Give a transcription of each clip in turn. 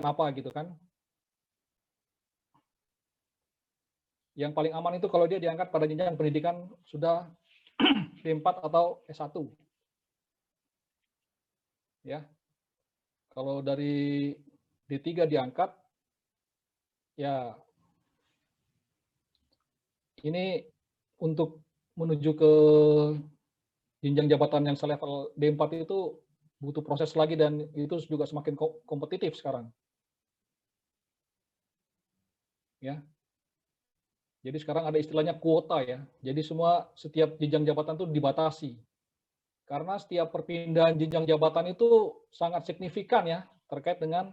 apa gitu kan. Yang paling aman itu kalau dia diangkat pada jenjang pendidikan sudah D4 atau S1. Ya. Kalau dari D3 diangkat, ya ini untuk menuju ke jenjang jabatan yang selevel D4 itu butuh proses lagi dan itu juga semakin kompetitif sekarang. Ya. Jadi sekarang ada istilahnya kuota ya. Jadi setiap jenjang jabatan itu dibatasi. Karena setiap perpindahan jenjang jabatan itu sangat signifikan ya terkait dengan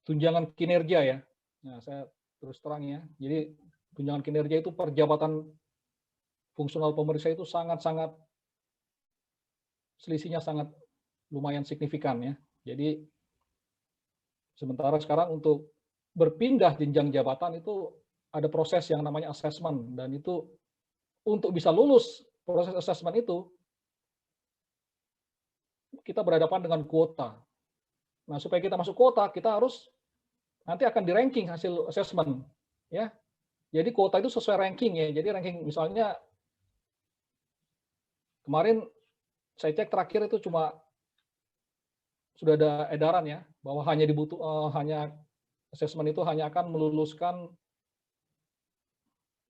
tunjangan kinerja ya. Nah, saya terus terang ya. Jadi tunjangan kinerja itu per jabatan fungsional pemeriksa itu sangat-sangat selisihnya sangat lumayan signifikan ya. Jadi sementara sekarang untuk berpindah jenjang jabatan itu ada proses yang namanya assessment dan itu untuk bisa lulus proses assessment itu kita berhadapan dengan kuota. Nah, supaya kita masuk kuota, kita harus nanti akan di ranking hasil assessment ya. Jadi kuota itu sesuai ranking ya. Jadi ranking misalnya kemarin saya cek terakhir itu cuma sudah ada edaran ya bahwa hanya assessment itu hanya akan meluluskan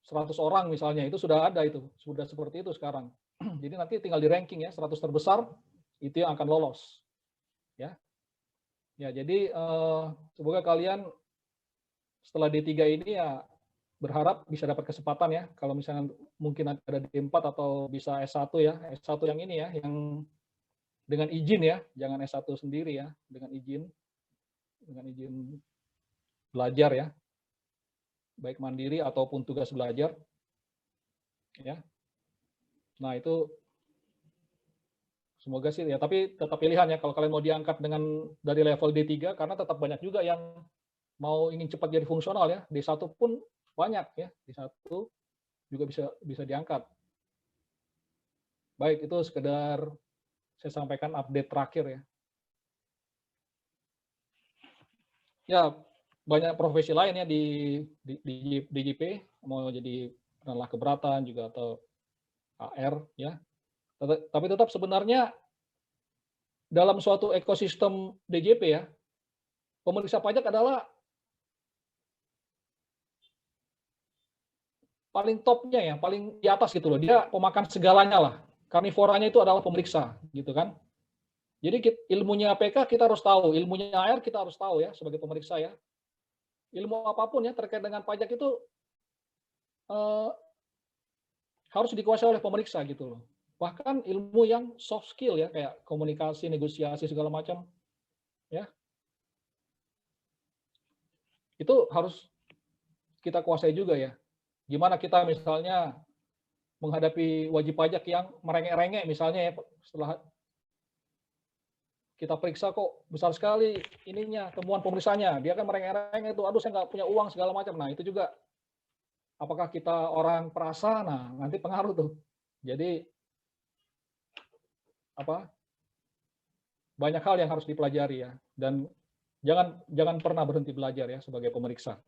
100 orang misalnya, itu sudah ada itu, sudah seperti itu sekarang. Jadi nanti tinggal di ranking ya, 100 terbesar itu yang akan lolos. Ya. Ya, jadi semoga kalian setelah D3 ini ya berharap bisa dapat kesempatan ya, kalau misalnya mungkin ada D4 atau bisa S1 ya, S1 yang ini ya, yang dengan izin ya, jangan S1 sendiri ya, dengan izin belajar ya, baik mandiri ataupun tugas belajar ya. Nah, itu semoga sih ya, tapi tetap pilihan ya kalau kalian mau diangkat dari level D3 karena tetap banyak juga yang ingin cepat jadi fungsional ya. D1 pun banyak ya, D1 juga bisa diangkat. Baik, itu sekedar saya sampaikan update terakhir ya. Ya, banyak profesi lain ya di DJP, mau jadi penelah keberatan juga atau AR ya. Tapi tetap sebenarnya dalam suatu ekosistem DJP ya, pemeriksa pajak adalah paling topnya ya, paling di atas gitu loh. Dia pemakan segalanya lah. Karnivoranya itu adalah pemeriksa gitu kan. Jadi ilmunya APK kita harus tahu, ilmunya AR kita harus tahu ya sebagai pemeriksa ya. Ilmu apapun ya terkait dengan pajak itu harus dikuasai oleh pemeriksa gitu loh. Bahkan ilmu yang soft skill ya kayak komunikasi, negosiasi segala macam ya. Itu harus kita kuasai juga ya. Gimana kita misalnya menghadapi wajib pajak yang merengek-rengek misalnya ya, setelah kita periksa kok besar sekali ininya temuan pemeriksaannya, dia kan merengek-rengek itu, aduh saya nggak punya uang segala macam. Nah itu juga apakah kita orang perasa, nah nanti pengaruh tuh. Jadi banyak hal yang harus dipelajari ya, dan jangan pernah berhenti belajar ya sebagai pemeriksa.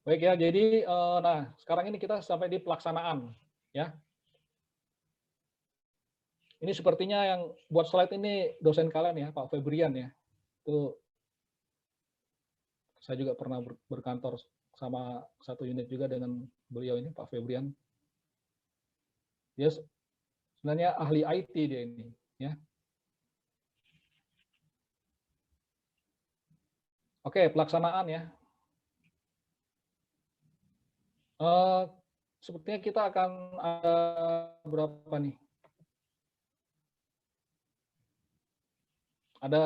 Baik ya, jadi nah sekarang ini kita sampai di pelaksanaan ya. Ini sepertinya yang buat slide ini dosen kalian ya, Pak Febrian ya. Itu saya juga pernah berkantor sama satu unit juga dengan beliau ini, Pak Febrian. Dia sebenarnya ahli IT dia ini ya. Oke, pelaksanaan ya. Sepertinya kita akan ada berapa nih? Ada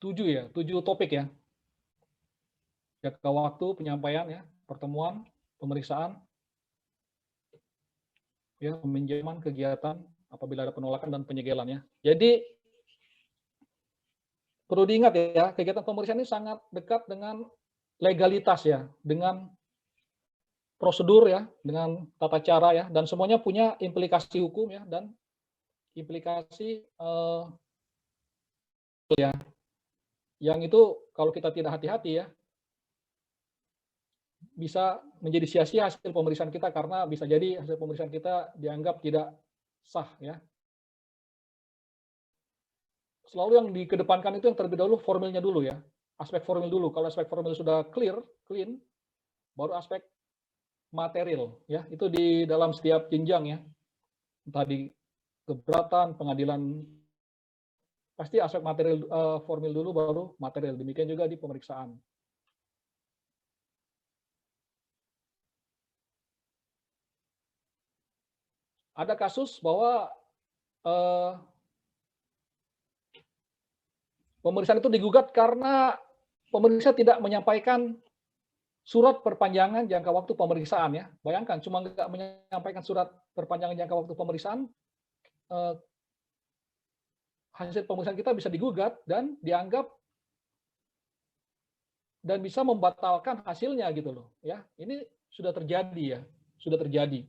7 ya, 7 topik ya. Jangka waktu penyampaian ya, pertemuan, pemeriksaan, ya, peminjaman, kegiatan, apabila ada penolakan dan penyegelan ya. Jadi perlu diingat ya, kegiatan pemeriksaan ini sangat dekat dengan legalitas ya, dengan prosedur ya, dengan tata cara ya, dan semuanya punya implikasi hukum ya, dan implikasi yang itu kalau kita tidak hati-hati ya, bisa menjadi sia-sia hasil pemeriksaan kita karena bisa jadi hasil pemeriksaan kita dianggap tidak sah ya. Selalu yang dikedepankan itu yang terlebih dahulu formilnya dulu ya. Aspek formil dulu. Kalau aspek formil sudah clean, baru aspek material ya. Itu di dalam setiap jenjang ya. Entah di keberatan, pengadilan, pasti aspek material formil dulu baru material. Demikian juga di pemeriksaan. Ada kasus bahwa pemeriksaan itu digugat karena pemeriksa tidak menyampaikan surat perpanjangan jangka waktu pemeriksaan ya. Bayangkan cuma nggak menyampaikan surat perpanjangan jangka waktu pemeriksaan, hasil pemeriksaan kita bisa digugat dan dianggap dan bisa membatalkan hasilnya gitu loh ya. Ini sudah terjadi ya, sudah terjadi.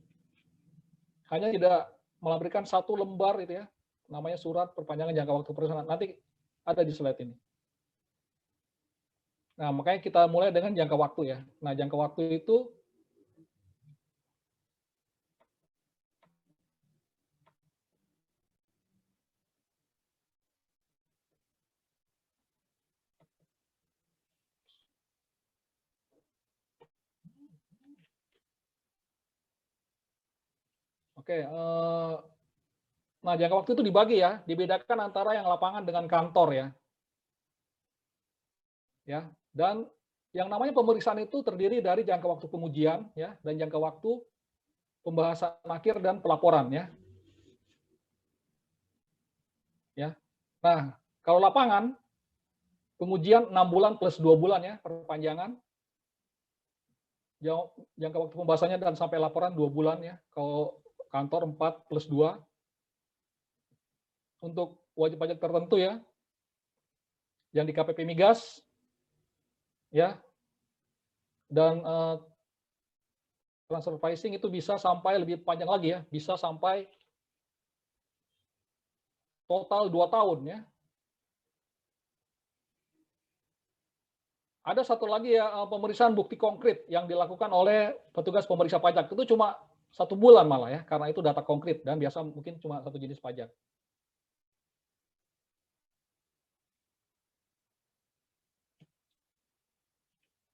Hanya tidak melampirkan satu lembar itu ya, namanya surat perpanjangan jangka waktu pemeriksaan. Nanti ada di slide ini. Nah, makanya kita mulai dengan jangka waktu ya. Nah, jangka waktu itu oke, nah jangka waktu itu dibagi ya, dibedakan antara yang lapangan dengan kantor ya. Ya, dan yang namanya pemeriksaan itu terdiri dari jangka waktu pengujian ya dan jangka waktu pembahasan akhir dan pelaporan ya. Ya. Nah, kalau lapangan pengujian 6 bulan plus 2 bulan ya perpanjangan. Jangka waktu pembahasannya dan sampai laporan 2 bulan ya. Kalau kantor 4 plus 2. Untuk wajib pajak tertentu ya. Yang di KPP Migas ya. Dan transfer pricing itu bisa sampai lebih panjang lagi ya, bisa sampai total 2 tahun ya. Ada satu lagi ya, pemeriksaan bukti konkret yang dilakukan oleh petugas pemeriksa pajak. Itu cuma 1 bulan malah ya, karena itu data konkret dan biasa mungkin cuma satu jenis pajak.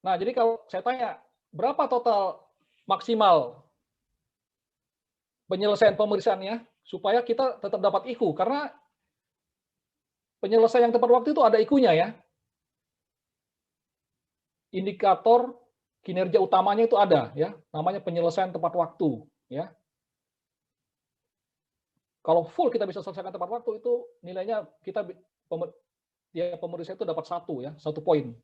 Nah, jadi kalau saya tanya, berapa total maksimal penyelesaian pemeriksaannya supaya kita tetap dapat IKU? Karena penyelesaian yang tepat waktu itu ada IKU-nya ya. Indikator kinerja utamanya itu ada ya, namanya penyelesaian tepat waktu ya. Kalau full kita bisa selesaikan tepat waktu itu nilainya kita pemeriksa itu dapat 1 ya, 1 poin.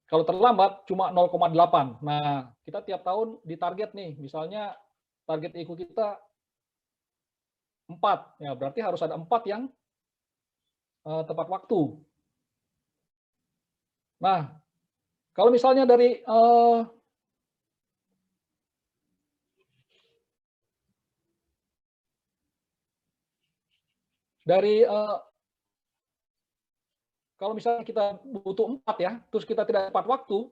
Kalau terlambat cuma 0,8. Nah, kita tiap tahun ditarget nih, misalnya target IKU kita 4, ya berarti harus ada 4 yang tepat waktu. Nah, kalau misalnya dari kalau misalnya kita butuh 4 ya, terus kita tidak tepat waktu,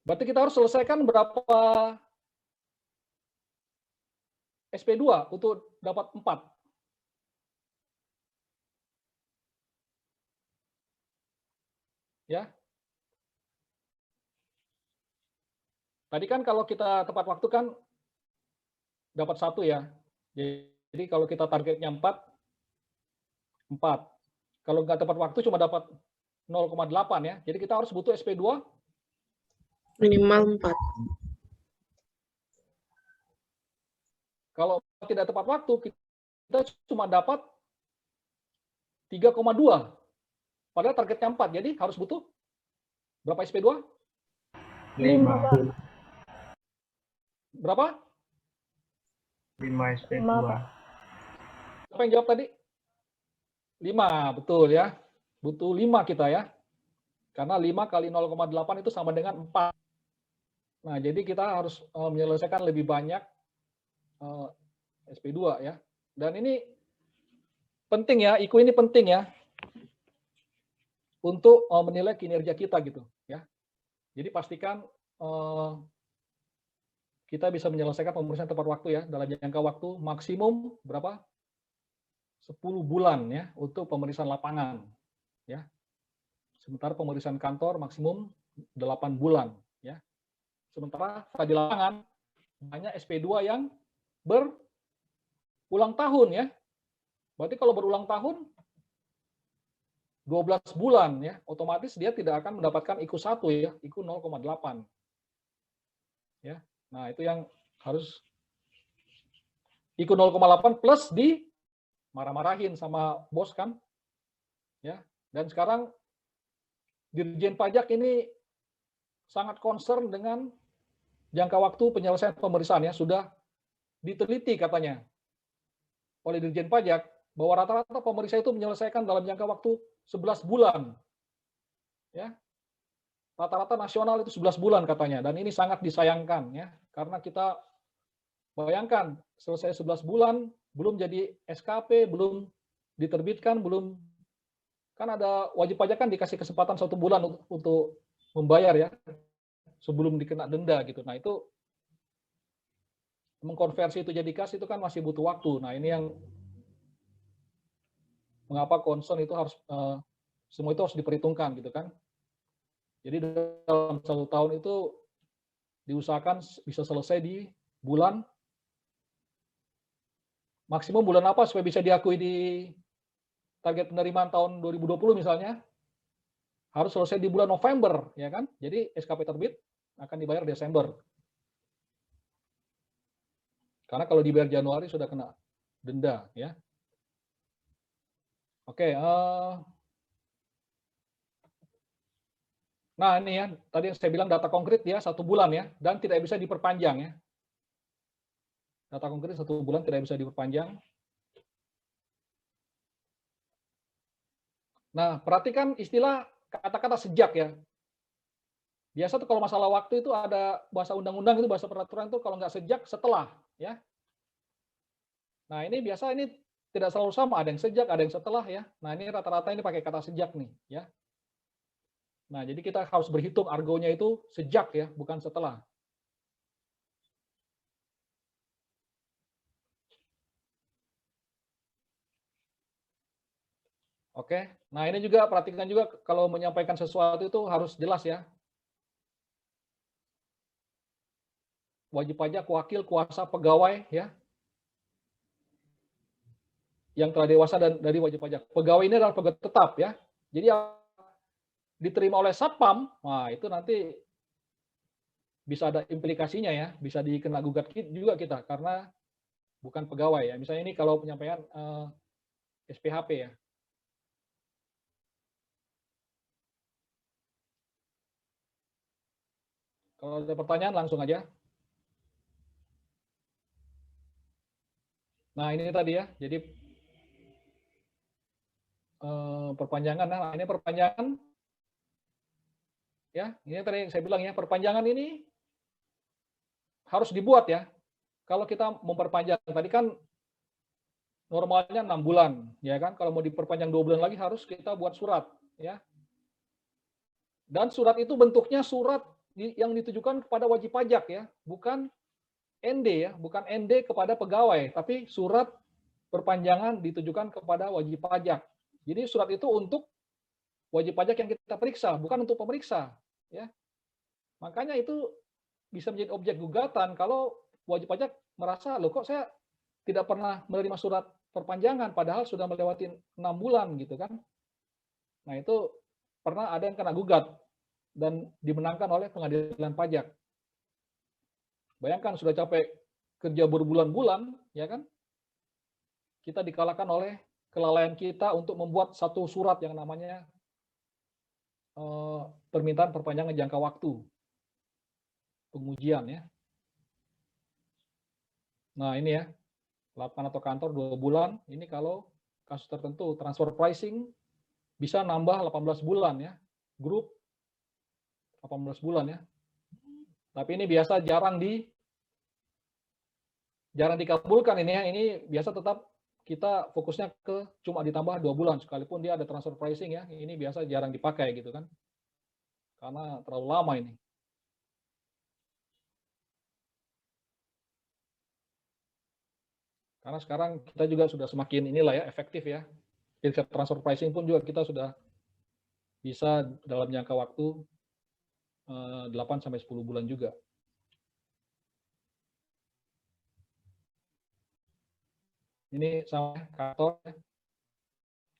berarti kita harus selesaikan berapa SP2 untuk dapat 4. Ya. Tadi kan kalau kita tepat waktu kan dapat 1 ya. Jadi kalau kita targetnya 4. Kalau nggak tepat waktu cuma dapat 0,8 ya. Jadi kita harus butuh SP2 minimal 4. Kalau tidak tepat waktu kita cuma dapat 3,2. Padahal targetnya 4. Jadi harus butuh berapa SP2? 5. Berapa? 5 SP2. Siapa yang jawab tadi? 5, betul ya. Butuh 5 kita ya. Karena 5 kali 0,8 itu sama dengan 4. Nah, jadi kita harus menyelesaikan lebih banyak SP2 ya. Dan ini penting ya, IQ ini penting ya untuk menilai kinerja kita gitu ya. Jadi pastikan kita bisa menyelesaikan pemeriksaan tepat waktu ya dalam jangka waktu maksimum berapa? 10 bulan ya untuk pemeriksaan lapangan ya. Sementara pemeriksaan kantor maksimum 8 bulan ya. Sementara di lapangan banyak SP2 yang berulang tahun ya. Berarti kalau berulang tahun 12 bulan ya, otomatis dia tidak akan mendapatkan IQ 1 ya, IQ 0,8. Ya. Nah, itu yang harus IQ 0,8 plus di marah-marahin sama bos kan. Ya. Dan sekarang Dirjen Pajak ini sangat concern dengan jangka waktu penyelesaian pemeriksaan ya, sudah diteliti katanya oleh Dirjen Pajak bahwa rata-rata pemeriksa itu menyelesaikan dalam jangka waktu 11 bulan. Ya. Rata-rata nasional itu 11 bulan katanya, dan ini sangat disayangkan ya, karena kita bayangkan selesai 11 bulan belum jadi SKP, belum diterbitkan, belum, kan ada wajib pajak kan dikasih kesempatan 1 bulan untuk membayar ya sebelum dikena denda gitu. Nah, itu mengkonversi itu jadi kas itu kan masih butuh waktu. Nah, ini yang mengapa concern itu harus semua itu harus diperhitungkan gitu kan. Jadi dalam 1 tahun itu diusahakan bisa selesai di bulan, maksimum bulan apa supaya bisa diakui di target penerimaan tahun 2020 misalnya, harus selesai di bulan November, ya kan? Jadi SKP terbit akan dibayar Desember. Karena kalau dibayar Januari sudah kena denda, ya. Oke, nah ini ya, tadi yang saya bilang data konkret ya 1 bulan ya, dan tidak bisa diperpanjang ya. Data konkret 1 bulan tidak bisa diperpanjang. Nah, perhatikan istilah kata-kata sejak ya. Biasa tuh kalau masalah waktu itu ada bahasa undang-undang itu, bahasa peraturan itu kalau nggak sejak, setelah ya. Nah, ini biasa ini tidak selalu sama, ada yang sejak, ada yang setelah ya. Nah, ini rata-rata ini pakai kata sejak nih ya. Nah, jadi kita harus berhitung argonya itu sejak ya, bukan setelah. Oke, nah ini juga perhatikan juga kalau menyampaikan sesuatu itu harus jelas ya. Wajib pajak, wakil, kuasa, pegawai ya, yang telah dewasa dan dari wajib pajak. Pegawai ini adalah pegawai tetap ya. Jadi diterima oleh Satpam, nah itu nanti bisa ada implikasinya ya, bisa dikena gugat juga kita karena bukan pegawai ya. Misalnya ini kalau penyampaian SPHP ya. Kalau ada pertanyaan langsung aja. Nah ini tadi ya, jadi perpanjangan. Nah ini perpanjangan ya, ini tadi saya bilang ya, perpanjangan ini harus dibuat ya. Kalau kita memperpanjang tadi kan normalnya 6 bulan ya kan, kalau mau diperpanjang 2 bulan lagi harus kita buat surat ya. Dan surat itu bentuknya surat yang ditujukan kepada wajib pajak ya, bukan ND ya, bukan ND kepada pegawai, tapi surat perpanjangan ditujukan kepada wajib pajak. Jadi surat itu untuk wajib pajak yang kita periksa, bukan untuk pemeriksa ya. Makanya itu bisa menjadi objek gugatan kalau wajib pajak merasa, loh kok saya tidak pernah menerima surat perpanjangan padahal sudah melewati 6 bulan gitu kan. Nah itu pernah ada yang kena gugat dan dimenangkan oleh pengadilan pajak. Bayangkan sudah capek kerja berbulan-bulan, ya kan? Kita dikalahkan oleh kelalaian kita untuk membuat satu surat yang namanya permintaan perpanjangan jangka waktu pengujian ya. Nah ini ya, lapangan atau kantor 2 bulan, ini kalau kasus tertentu transfer pricing bisa nambah 18 bulan ya, grup 18 bulan ya. Tapi ini biasa jarang dikabulkan ini ya. Ini biasa tetap kita fokusnya ke cuma ditambah 2 bulan, sekalipun dia ada transfer pricing ya. Ini biasa jarang dipakai gitu kan. Karena terlalu lama ini. Karena sekarang kita juga sudah semakin inilah ya, efektif ya. Jadi transfer pricing pun juga kita sudah bisa dalam jangka waktu 8-10 bulan juga. Ini sama kantor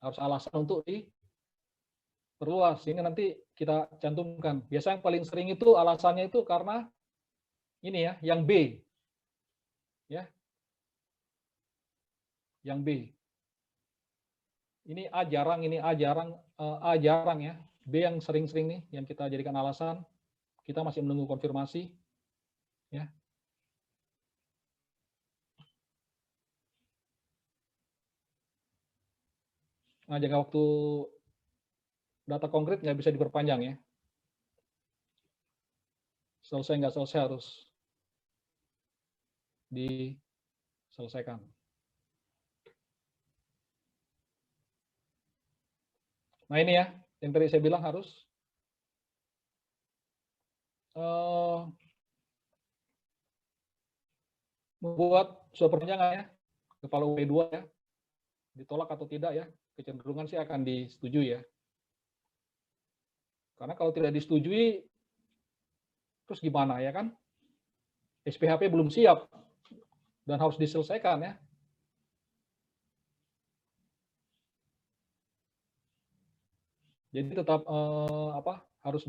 harus alasan untuk diperluas. Ini nanti kita cantumkan. Biasa yang paling sering itu alasannya itu karena ini ya, yang B. Ya. Yang B. Ini A jarang, ini A jarang, A jarang ya. B yang sering-sering nih yang kita jadikan alasan. Kita masih menunggu konfirmasi. Ya. Nah, jangka waktu data konkret nggak bisa diperpanjang ya. Selesai nggak selesai harus diselesaikan. Nah ini ya, yang tadi saya bilang harus membuat surat perpanjangan ya, kepala UP2 ya, ditolak atau tidak ya, kecenderungan sih akan disetujui ya. Karena kalau tidak disetujui, terus gimana ya kan? SPHP belum siap dan harus diselesaikan ya. Jadi tetap harus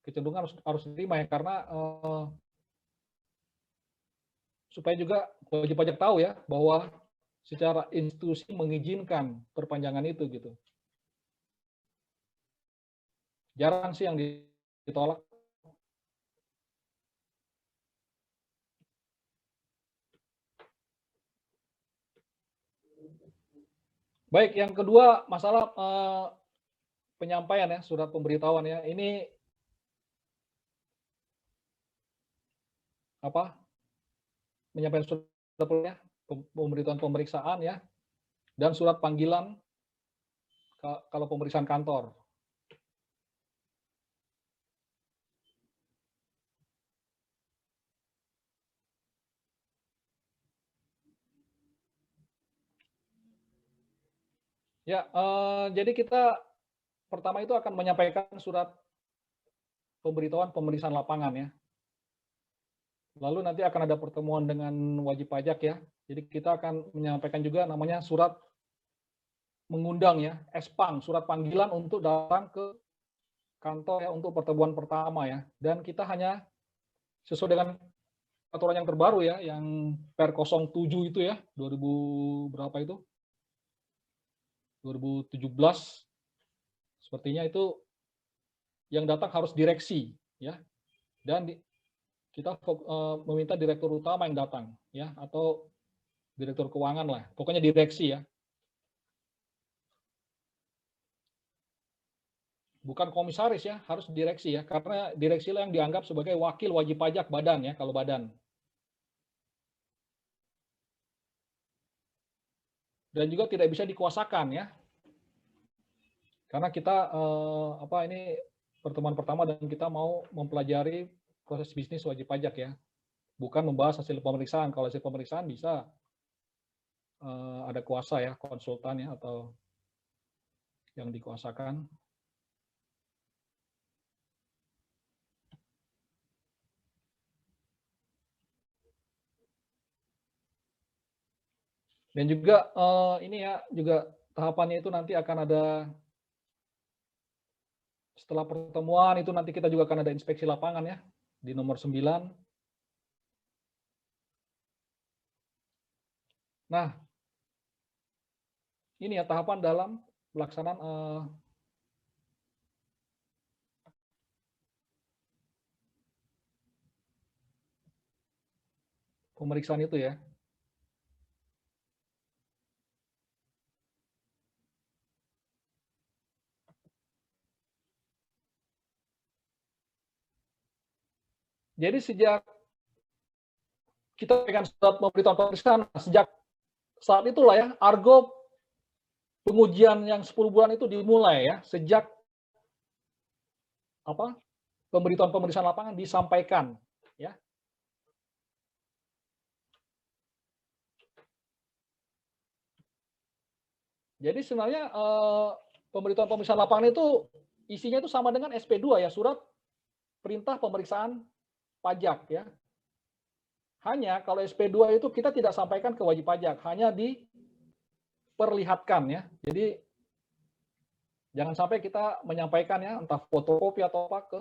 kecenderungan harus diterima ya, karena supaya juga wajib pajak tahu ya bahwa secara institusi mengizinkan perpanjangan itu gitu. Jarang sih yang ditolak. Baik, yang kedua masalah penyampaian ya, surat pemberitahuan ya. Ini menyampaikan surat pemberitahuan pemeriksaan ya, dan surat panggilan kalau pemeriksaan kantor. Ya, jadi kita pertama itu akan menyampaikan surat pemberitahuan pemeriksaan lapangan ya. Lalu nanti akan ada pertemuan dengan wajib pajak ya. Jadi kita akan menyampaikan juga namanya surat mengundang ya, SPAN, surat panggilan untuk datang ke kantor ya untuk pertemuan pertama ya. Dan kita hanya sesuai dengan aturan yang terbaru ya, yang Per 07 itu ya, 2000 berapa itu? 2017. Sepertinya itu yang datang harus direksi ya. Dan kita meminta direktur utama yang datang ya, atau direktur keuangan lah. Pokoknya direksi ya. Bukan komisaris ya, harus direksi ya, karena direksi lah yang dianggap sebagai wakil wajib pajak badan ya, kalau badan. Dan juga tidak bisa dikuasakan ya, karena kita ini pertemuan pertama dan kita mau mempelajari proses bisnis wajib pajak ya, bukan membahas hasil pemeriksaan. Kalau hasil pemeriksaan bisa ada kuasa ya, konsultan ya, atau yang dikuasakan. Dan juga ini ya, juga tahapannya itu nanti akan ada, setelah pertemuan itu nanti kita juga akan ada inspeksi lapangan ya, di nomor 9. Nah, ini ya tahapan dalam pelaksanaan pemeriksaan itu ya. Jadi sejak kita pegang surat pemberitahuan pemeriksaan, sejak saat itulah ya, Argo pengujian yang 10 bulan itu dimulai ya, sejak pemberitahuan pemeriksaan lapangan disampaikan ya. Jadi sebenarnya pemberitahuan pemeriksaan lapangan itu isinya itu sama dengan SP2 ya, surat perintah pemeriksaan pajak ya. Hanya kalau SP2 itu kita tidak sampaikan ke wajib pajak, hanya diperlihatkan ya. Jadi jangan sampai kita menyampaikan ya, entah fotokopi atau apa ke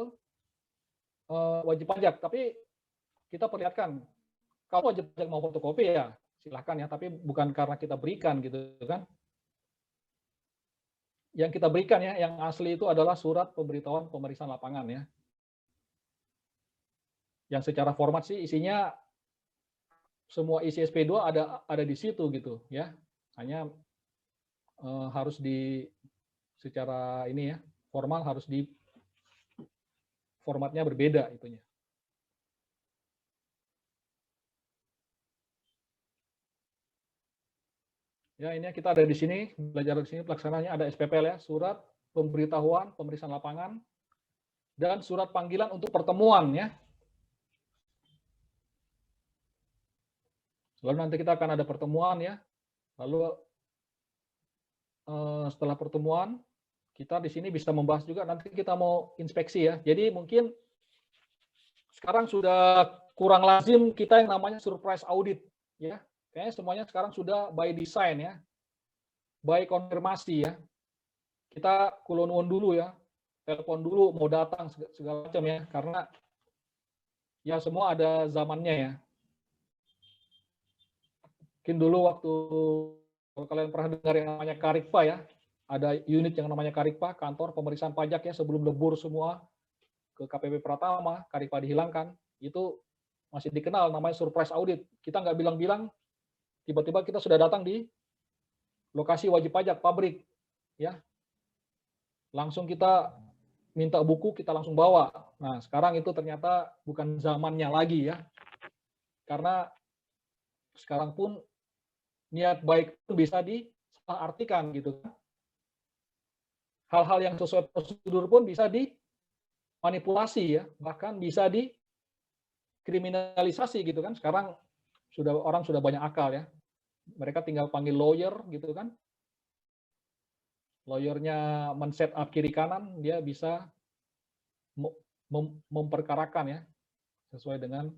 wajib pajak, tapi kita perlihatkan. Kalau wajib pajak mau fotokopi ya silahkan ya, tapi bukan karena kita berikan gitu kan. Yang kita berikan ya, yang asli itu adalah surat pemberitahuan pemeriksaan lapangan ya. Yang secara format sih isinya semua isi SP2 ada di situ gitu ya. Hanya harus secara ini ya, formal harus di formatnya berbeda itunya. Ya, ini kita ada di sini, belajar di sini pelaksananya ada SPPL ya, surat pemberitahuan pemeriksaan lapangan dan surat panggilan untuk pertemuan ya. Lalu nanti kita akan ada pertemuan ya. Lalu setelah pertemuan kita di sini bisa membahas juga, nanti kita mau inspeksi ya. Jadi mungkin sekarang sudah kurang lazim kita yang namanya surprise audit ya. Kayaknya semuanya sekarang sudah by design ya. By konfirmasi ya. Kita kulon dulu ya. Telepon dulu mau datang segala macam ya, karena ya semua ada zamannya ya. Mungkin dulu waktu kalau kalian pernah dengar yang namanya Karikpa ya, ada unit yang namanya Karikpa, kantor pemeriksaan pajak ya, sebelum lebur semua ke KPP Pratama, Karikpa dihilangkan, itu masih dikenal namanya surprise audit. Kita nggak bilang-bilang, tiba-tiba kita sudah datang di lokasi wajib pajak pabrik, ya, langsung kita minta buku, kita langsung bawa. Nah, sekarang itu ternyata bukan zamannya lagi ya, karena sekarang pun niat baik itu bisa disalahartikan gitu. Hal-hal yang sesuai prosedur pun bisa dimanipulasi ya, bahkan bisa dikriminalisasi gitu kan. Sekarang orang sudah banyak akal ya. Mereka tinggal panggil lawyer gitu kan. Lawyernya men-set up kiri kanan, dia bisa memperkarakan ya sesuai dengan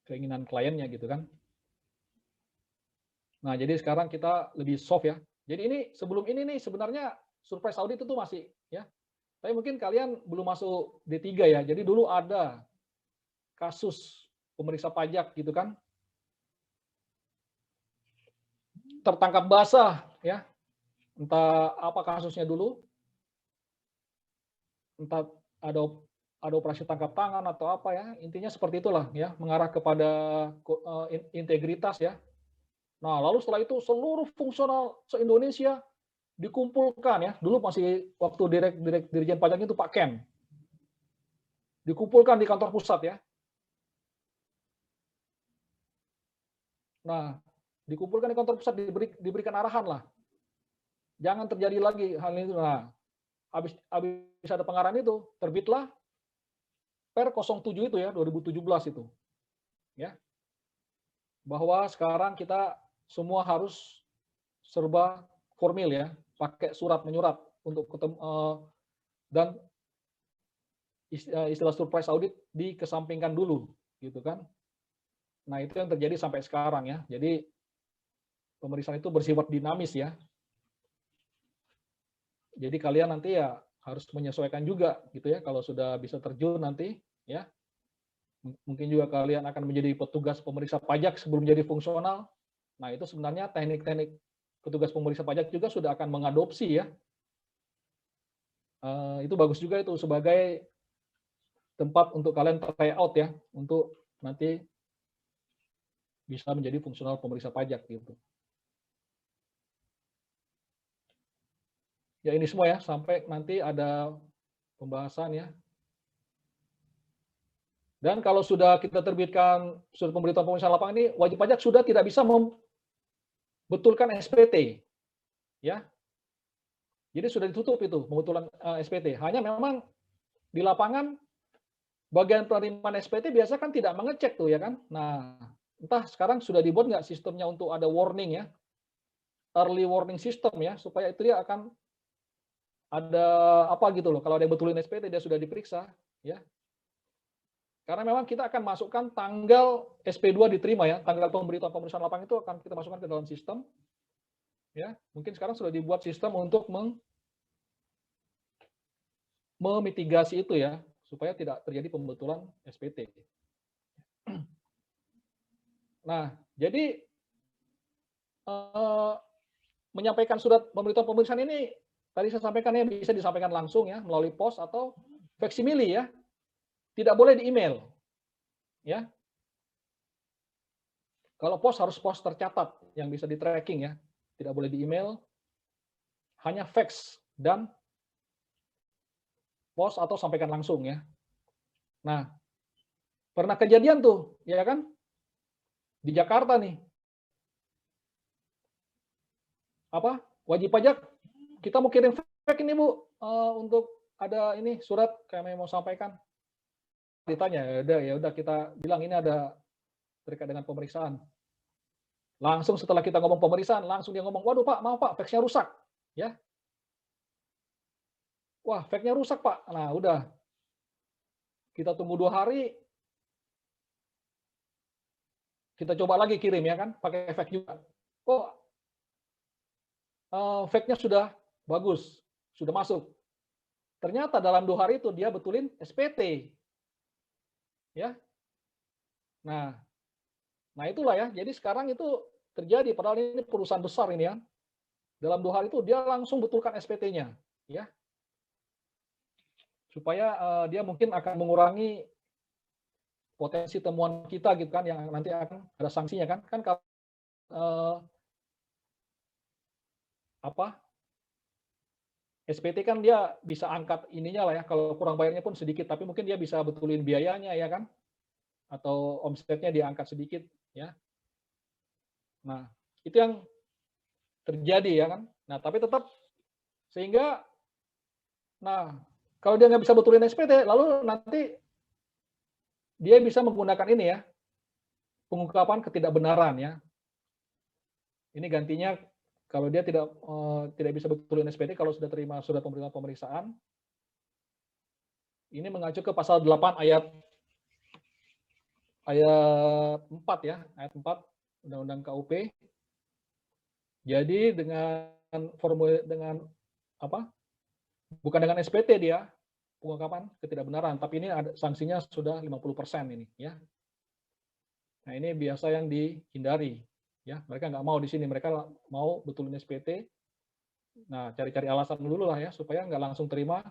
keinginan kliennya gitu kan. Nah, jadi sekarang kita lebih soft ya. Jadi ini sebelum ini nih sebenarnya surprise audit itu masih ya. Tapi mungkin kalian belum masuk D3 ya. Jadi dulu ada kasus pemeriksa pajak gitu kan. Tertangkap basah ya. Entah apa kasusnya dulu. Entah ada operasi tangkap tangan atau apa ya. Intinya seperti itulah ya, mengarah kepada integritas ya. Nah, lalu setelah itu seluruh fungsional se-Indonesia dikumpulkan ya. Dulu masih waktu Dirjen Pajak itu Pak Ken. Dikumpulkan di kantor pusat ya. Nah, dikumpulkan di kantor pusat, diberikan arahan lah. Jangan terjadi lagi hal ini. Nah, habis ada pengarahan itu, terbitlah Per 07 itu ya, 2017 itu. Ya. Bahwa sekarang kita semua harus serba formil ya, pakai surat menyurat untuk ketemu, dan istilah surprise audit dikesampingkan dulu gitu kan. Nah, itu yang terjadi sampai sekarang ya. Jadi pemeriksaan itu bersifat dinamis ya. Jadi kalian nanti ya harus menyesuaikan juga gitu ya, kalau sudah bisa terjun nanti ya. Mungkin juga kalian akan menjadi petugas pemeriksa pajak sebelum jadi fungsional. Nah, itu sebenarnya teknik-teknik petugas pemeriksa pajak juga sudah akan mengadopsi ya. Itu bagus juga itu sebagai tempat untuk kalian try out ya, untuk nanti bisa menjadi fungsional pemeriksa pajak gitu. Ya ini semua ya, sampai nanti ada pembahasan ya Dan kalau sudah kita terbitkan surat pemberitahuan pemeriksaan lapangan ini, wajib pajak sudah tidak bisa membetulkan SPT, ya. Jadi sudah ditutup itu pembetulan SPT. Hanya memang di lapangan bagian penerimaan SPT biasa kan tidak mengecek tuh ya kan. Nah, entah sekarang sudah dibuat nggak sistemnya untuk ada warning ya, early warning system ya, supaya itu dia akan ada apa gitu loh. Kalau ada yang betulin SPT dia sudah diperiksa, ya. Karena memang kita akan masukkan tanggal SP2 diterima ya, tanggal pemberitahuan pemeriksaan lapangan itu akan kita masukkan ke dalam sistem. Ya, mungkin sekarang sudah dibuat sistem untuk memitigasi itu ya, supaya tidak terjadi pembetulan SPT. Nah, jadi menyampaikan surat pemberitahuan pemeriksaan ini tadi saya sampaikan ya bisa disampaikan langsung ya melalui pos atau faksimile ya. Tidak boleh di email. Ya. Kalau pos harus pos tercatat yang bisa di tracking ya. Tidak boleh di email. Hanya fax dan pos atau sampaikan langsung ya. Nah, pernah kejadian tuh, ya kan? Di Jakarta nih. Apa? Wajib pajak kita mau kirim fax ini Bu untuk ada ini surat kami mau sampaikan. Ditanya, ya udah kita bilang ini ada terkait dengan pemeriksaan. Langsung setelah kita ngomong pemeriksaan, langsung dia ngomong, waduh Pak, maaf Pak, faxnya rusak. Ya. Wah, faxnya rusak Pak. Nah, udah. Kita tunggu 2 hari, kita coba lagi kirim ya kan, pakai fax juga. Oh, faxnya sudah bagus, sudah masuk. Ternyata dalam 2 hari itu dia betulin SPT. Ya. Nah itulah ya. Jadi sekarang itu terjadi padahal ini perusahaan besar ini ya. Dalam 2 hari itu dia langsung betulkan SPT-nya, ya. Supaya dia mungkin akan mengurangi potensi temuan kita gitu kan yang nanti akan ada sanksinya kan. Kan kalau SPT kan dia bisa angkat ininya lah ya, kalau kurang bayarnya pun sedikit, tapi mungkin dia bisa betulin biayanya ya kan, atau omsetnya diangkat sedikit ya. Nah itu yang terjadi ya kan. Nah tapi tetap sehingga, nah kalau dia nggak bisa betulin SPT, lalu nanti dia bisa menggunakan ini ya, pengungkapan ketidakbenaran ya. Ini gantinya kalau dia tidak bisa betulin SPT kalau sudah terima surat pemberitahuan pemeriksaan, ini mengacu ke pasal 8 ayat 4 ya, ayat 4 Undang-Undang KUP. Jadi dengan formulir dengan apa? Bukan dengan SPT dia pengungkapan ketidakbenaran, tapi ini ada sanksinya sudah 50% ini ya. Nah, ini biasa yang dihindari ya. Mereka nggak mau di sini, mereka mau betulin SPT. Nah, cari-cari alasan dulu lah ya supaya nggak langsung terima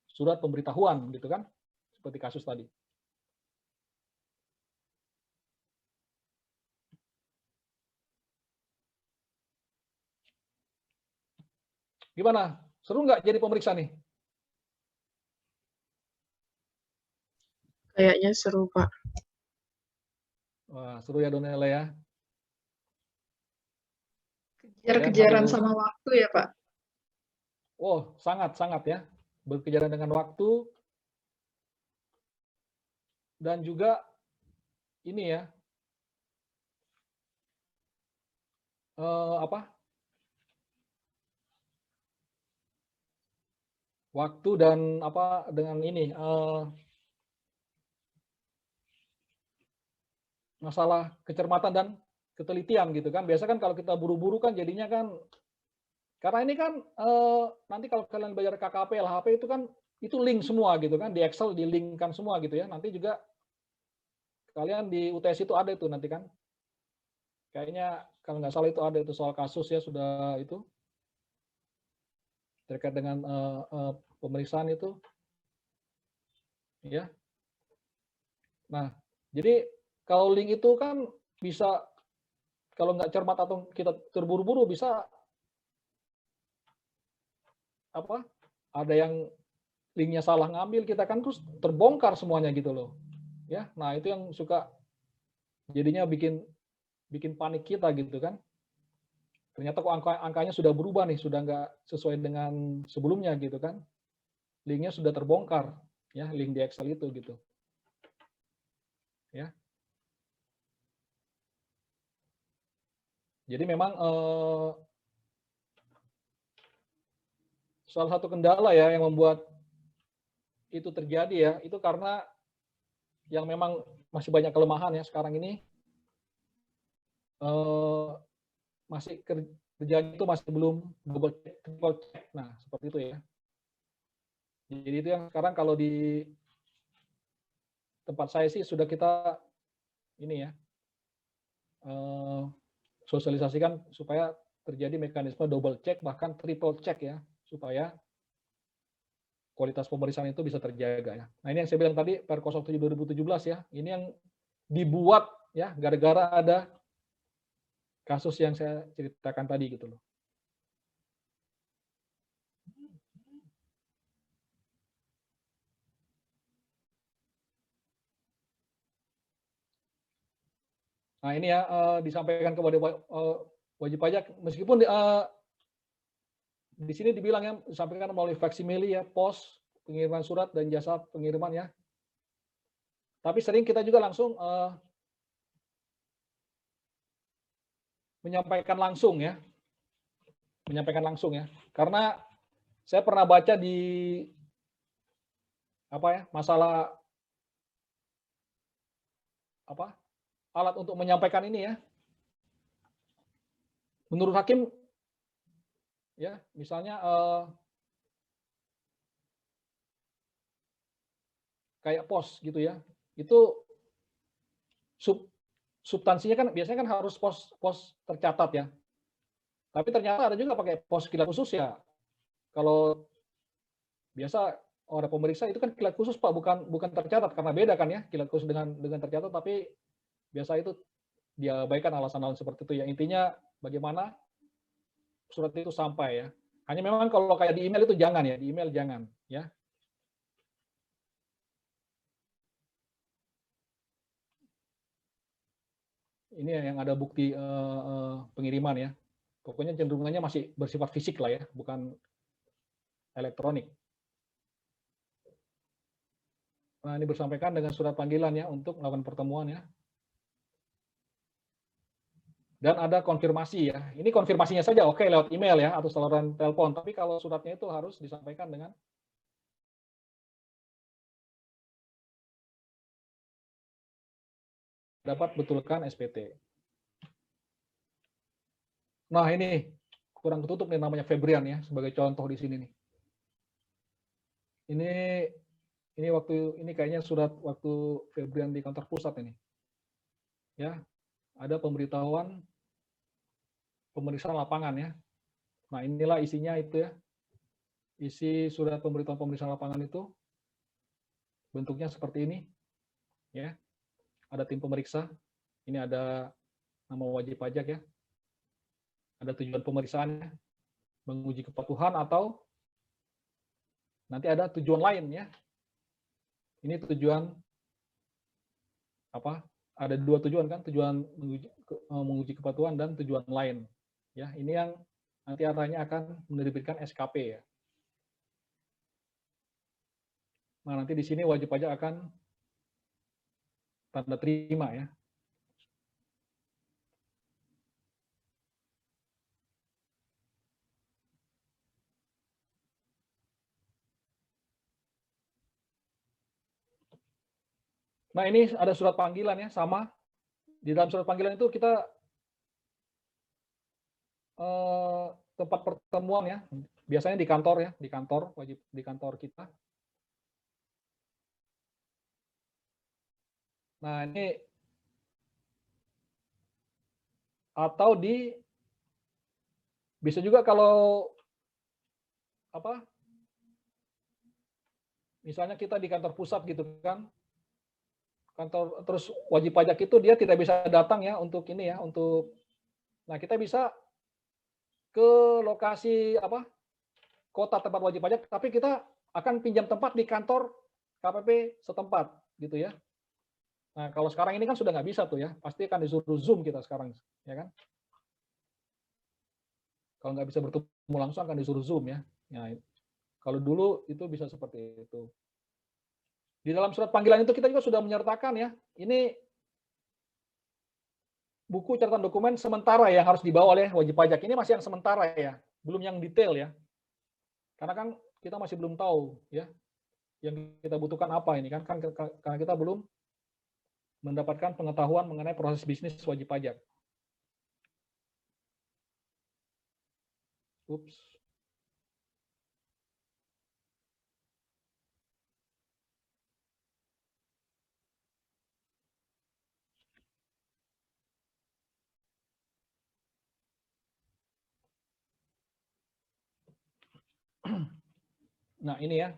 surat pemberitahuan gitu kan. Seperti kasus tadi. Gimana? Seru nggak jadi pemeriksa nih? Kayaknya seru, Pak. Wah, seru ya Donella ya. Kejar-kejaran sama waktu ya, Pak? Oh, sangat-sangat ya. Berkejaran dengan waktu. Dan juga ini ya, waktu dan dengan ini masalah kecermatan dan ketelitian gitu kan. Biasa kan kalau kita buru-buru kan jadinya kan, karena ini kan nanti kalau kalian belajar KKP, LHP itu kan itu link semua gitu kan, di Excel di-linkkan semua gitu ya. Nanti juga kalian di UTS itu ada itu nanti kan. Kayaknya kalau nggak salah itu ada itu soal kasus ya, sudah itu terkait dengan pemeriksaan itu. Ya. Nah, jadi kalau link itu kan bisa, kalau nggak cermat atau kita terburu-buru bisa ada yang linknya salah ngambil, kita kan terus terbongkar semuanya gitu loh. Ya, nah itu yang suka jadinya bikin panik kita gitu kan. Ternyata kok angkanya sudah berubah nih, sudah nggak sesuai dengan sebelumnya gitu kan. Linknya sudah terbongkar, ya link di Excel itu gitu. Ya. Jadi memang salah satu kendala ya yang membuat itu terjadi ya, itu karena yang memang masih banyak kelemahan ya sekarang ini, masih terjadi itu masih belum double check, triple check. Nah, seperti itu ya. Jadi itu yang sekarang kalau di tempat saya sih sudah kita ini ya, sosialisasikan supaya terjadi mekanisme double check bahkan triple check ya, supaya kualitas pemeriksaan itu bisa terjaga ya. Nah, ini yang saya bilang tadi Per 07 2017 ya. Ini yang dibuat ya gara-gara ada kasus yang saya ceritakan tadi gitu loh. Nah, ini ya disampaikan kepada wajib pajak meskipun di sini dibilang ya disampaikan melalui faksimili ya, pos, pengiriman surat dan jasa pengiriman ya. Tapi sering kita juga langsung menyampaikan langsung ya. Menyampaikan langsung ya. Karena saya pernah baca di apa ya, masalah apa? Alat untuk menyampaikan ini ya. Menurut hakim ya, misalnya kayak pos gitu ya. Itu substansinya kan biasanya kan harus pos tercatat ya. Tapi ternyata ada juga pakai pos kilat khusus ya. Kalau biasa orang pemeriksa itu kan kilat khusus Pak, bukan tercatat karena beda kan ya kilat khusus dengan tercatat, tapi biasa itu diabaikan alasan-alasan seperti itu ya. Intinya bagaimana surat itu sampai ya. Hanya memang kalau kayak di email itu jangan ya, di email jangan ya. Ini yang ada bukti pengiriman ya. Pokoknya cenderungannya masih bersifat fisik lah ya, bukan elektronik. Nah, ini bersampaikan dengan surat panggilan ya untuk melakukan pertemuan ya. Dan ada konfirmasi ya. Ini konfirmasinya saja oke lewat email ya atau saluran telepon, tapi kalau suratnya itu harus disampaikan dengan dapat betulkan SPT. Nah, ini kurang ketutup nih namanya Febrian ya sebagai contoh di sini nih. Ini waktu ini kayaknya surat waktu Febrian di kantor pusat ini. Ya, ada pemberitahuan pemeriksaan lapangan ya. Nah, inilah isinya itu ya. Isi surat pemberitahuan pemeriksaan lapangan itu bentuknya seperti ini. Ya. Ada tim pemeriksa. Ini ada nama wajib pajak ya. Ada tujuan pemeriksaannya, menguji kepatuhan atau nanti ada tujuan lain ya. Ini tujuan apa? Ada dua tujuan kan, tujuan menguji kepatuhan dan tujuan lain. Ya, ini yang nanti arahnya akan menerbitkan SKP ya. Nah, nanti di sini wajib pajak akan tanda terima ya. Nah, ini ada surat panggilan ya, sama. Di dalam surat panggilan itu kita tempat pertemuan ya, biasanya di kantor ya, di kantor, wajib di kantor kita. Nah, ini atau di bisa juga kalau apa? Misalnya kita di kantor pusat gitu kan. Kantor terus wajib pajak itu dia tidak bisa datang ya untuk ini ya, untuk nah kita bisa ke lokasi apa? Kota tempat wajib pajak, tapi kita akan pinjam tempat di kantor KPP setempat gitu ya. Nah, kalau sekarang ini kan sudah nggak bisa tuh ya, pasti akan disuruh Zoom kita sekarang, ya kan? Kalau nggak bisa bertemu langsung akan disuruh Zoom ya. Nah, kalau dulu itu bisa seperti itu. Di dalam surat panggilan itu kita juga sudah menyertakan ya, ini buku catatan dokumen sementara yang harus dibawa oleh wajib pajak. Ini masih yang sementara ya, belum yang detail ya. Karena kan kita masih belum tahu ya, yang kita butuhkan apa ini kan, karena kita belum mendapatkan pengetahuan mengenai proses bisnis wajib pajak. Ups. Nah ini ya,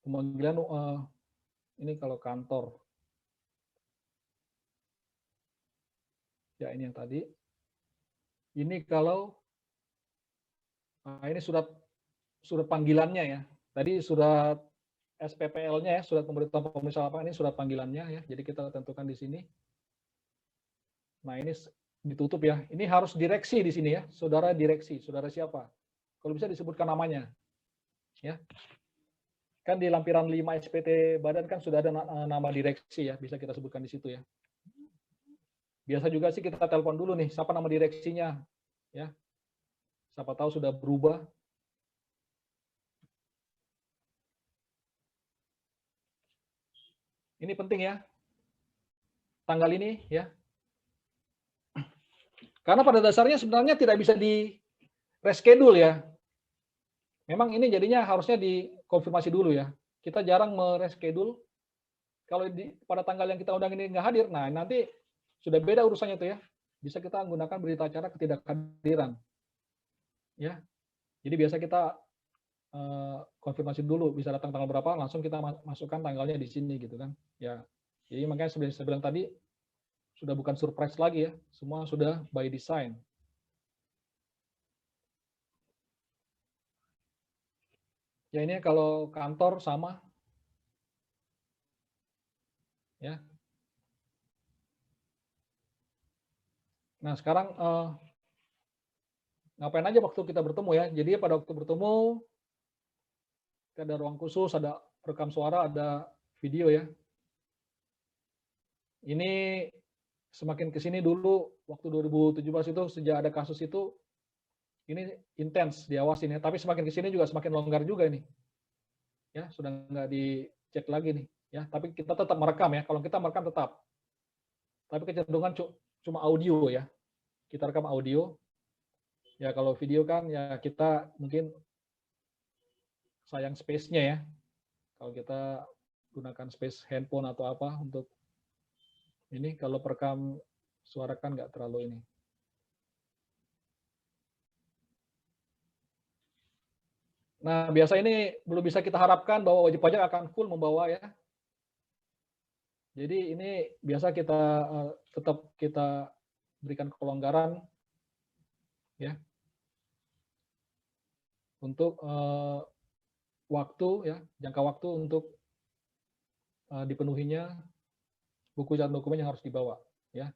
pemanggilan ini kalau kantor. Ya ini yang tadi. Ini kalau ini surat panggilannya ya. Tadi surat SPPL-nya ya, surat pemberitahuan pemisahan lapangan, ini surat panggilannya ya. Jadi kita tentukan di sini. Nah ini ditutup ya. Ini harus direksi di sini ya. Saudara direksi, saudara siapa? Kalau bisa disebutkan namanya. Ya. Kan di lampiran 5 SPT badan kan sudah ada nama direksi ya, bisa kita sebutkan di situ ya. Biasa juga sih kita telepon dulu nih, siapa nama direksinya, ya. Siapa tahu sudah berubah. Ini penting ya, tanggal ini ya. Karena pada dasarnya sebenarnya tidak bisa di reschedule ya. Memang ini jadinya harusnya dikonfirmasi dulu ya. Kita jarang mereschedule. Kalau pada tanggal yang kita undang ini nggak hadir, nah nanti sudah beda urusannya tuh ya. Bisa kita menggunakan berita acara ketidakhadiran. Ya. Jadi biasa kita konfirmasi dulu bisa datang tanggal berapa, langsung kita masukkan tanggalnya di sini gitu kan. Ya. Jadi makanya sebenarnya saya bilang tadi sudah bukan surprise lagi ya, semua sudah by design. Ya ini kalau kantor sama ya. Nah, sekarang ngapain aja waktu kita bertemu ya. Jadi pada waktu bertemu ada ruang khusus, ada rekam suara, ada video ya. Ini semakin ke sini dulu waktu 2017 itu sejak ada kasus itu ini intens diawasin ya, tapi semakin ke sini juga semakin longgar juga ini. Ya, sudah nggak dicek lagi nih ya, tapi kita tetap merekam ya. Kalau kita merekam tetap. Tapi kecenderungan cuma audio ya. Kita rekam audio. Ya kalau video kan ya kita mungkin sayang space-nya ya. Kalau kita gunakan space handphone atau apa untuk ini, kalau perekam suara kan nggak terlalu ini. Nah, biasa ini belum bisa kita harapkan bahwa wajib pajak akan full membawa ya. Jadi ini biasa kita tetap kita berikan kelonggaran ya untuk waktu ya, jangka waktu untuk dipenuhinya buku catatan dokumen yang harus dibawa ya.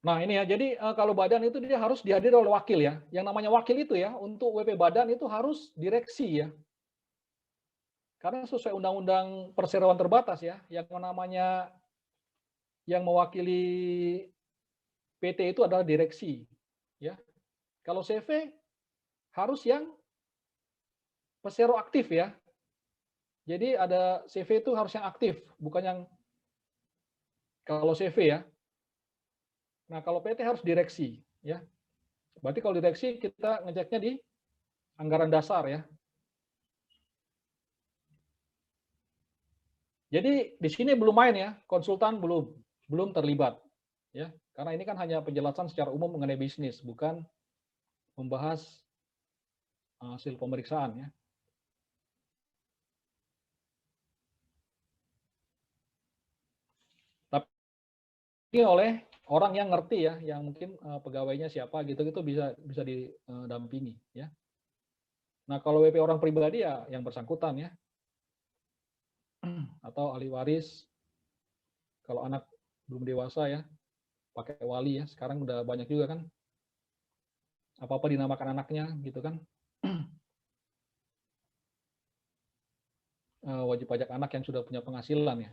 Nah ini ya, jadi kalau badan itu dia harus dihadiri oleh wakil ya. Yang namanya wakil itu ya, untuk WP badan itu harus direksi ya. Karena sesuai undang-undang perseroan terbatas ya, yang namanya yang mewakili PT itu adalah direksi ya. Kalau CV harus yang persero aktif ya. Jadi ada CV itu harus yang aktif, bukan yang kalau CV ya. Nah, kalau PT harus direksi, ya. Berarti kalau direksi kita ngeceknya di anggaran dasar ya. Jadi di sini belum main ya, konsultan belum terlibat, ya. Karena ini kan hanya penjelasan secara umum mengenai bisnis, bukan membahas hasil pemeriksaan ya. Tapi oleh orang yang ngerti ya, yang mungkin pegawainya siapa gitu itu bisa didampingi ya. Nah, kalau WP orang pribadi ya yang bersangkutan ya. Atau ahli waris. Kalau anak belum dewasa ya, pakai wali ya. Sekarang udah banyak juga kan. Apa-apa dinamakan anaknya gitu kan. Wajib pajak anak yang sudah punya penghasilan ya.